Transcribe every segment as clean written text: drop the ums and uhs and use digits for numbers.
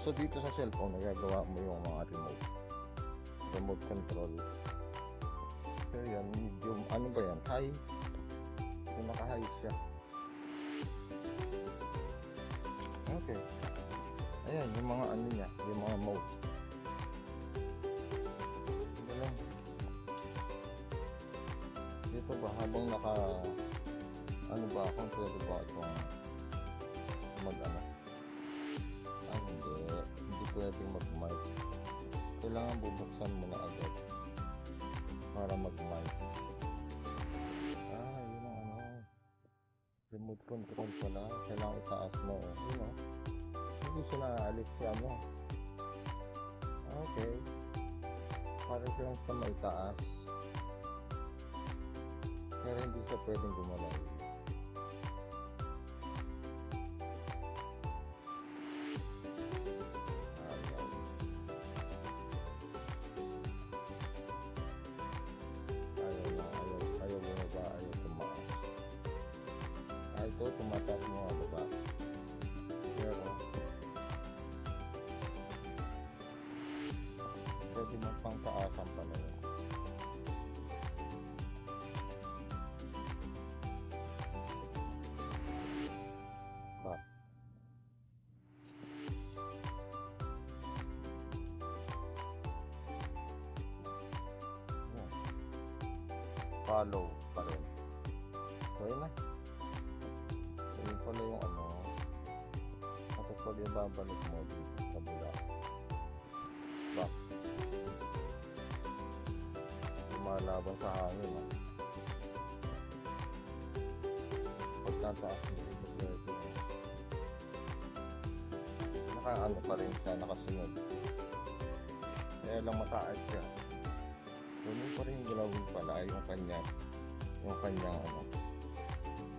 So dito sa cellphone, nagagawa mo yung mga remote control. So yan, medium, ano ba yan? High. Kung naka-high siya. Okay. Ayan, yung mga ano niya, yung mga mode. Ito lang. Dito ba, habang naka, ano ba, kung pwede ba itong mag-ano? Hindi pwedeng mag-mic. Kailangan bubuksan mo na agad para mag-mic. Yun ang ano, remote control pala. Kailangan itaas mo, yun o. Hindi siya naaalis siya mo. Okay. Para silang siya maitaas. Pero hindi siya pwedeng gumalaw. Ayaw bumaba, ayaw tumaas. Ito, tumataas mo nga baba. Pero pwede magpangtaasan pa na yun. Follow pa rin. So yun na. So yun pala yung ano. Tapos pag ibabalik mo dito sa kabila. Back. Lumalaban sa hangin ha. Pag tataas mo dito pwede. Naka-ano pa rin siya, nakasunod. Kaya lang mataas siya. Ganun pa rin gilawin pala yung kanyang ano,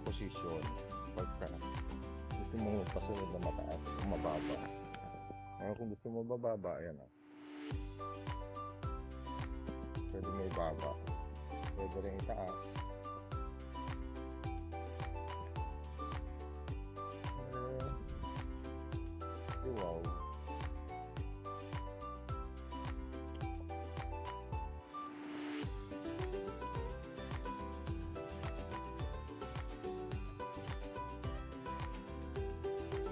posisyon pagka gusto mo pasunod na mataas o mababa. Kaya kung gusto mo bababa, ayan o. Pwede mo ibaba. Pwede rin itaas. Wow.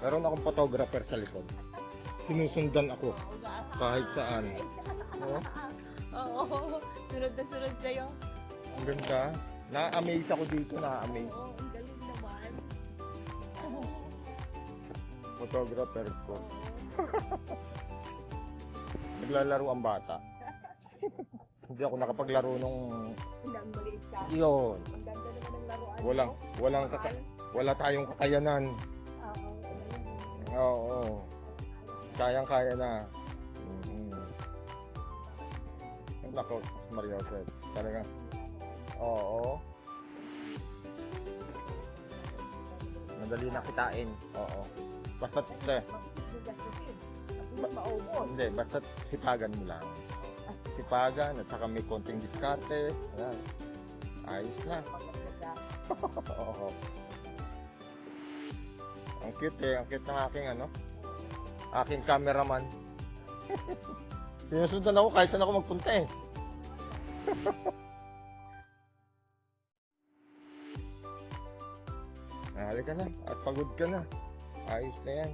Meron akong photographer sa likod. Sinusundan ako kahit saan. Oo, sunod na sunod sa'yo. Ang ganda. Na-amaze ako dito, na-amaze. Oo, ang galing naman. Photographer ko. Naglalaro ang bata. Hindi ako nakapaglaro nung Ang maliit ka. yun. Ang ganda naman ng laruan. Wala tayong kakayanan. Oo. Kayang-kaya na. Ang lako, Maria Joseph. Talaga. Oo. Madali na kitain. Oo. Basta hindi, basta sipagan mo lang. Sipagan at saka may konting diskarte. Ayan. Ayos na. Oo. Ang cute ng aking aking cameraman. Sinusundan ako kahit saan ako magpunta eh. Halika na at pagod ka na. Ayos na yan.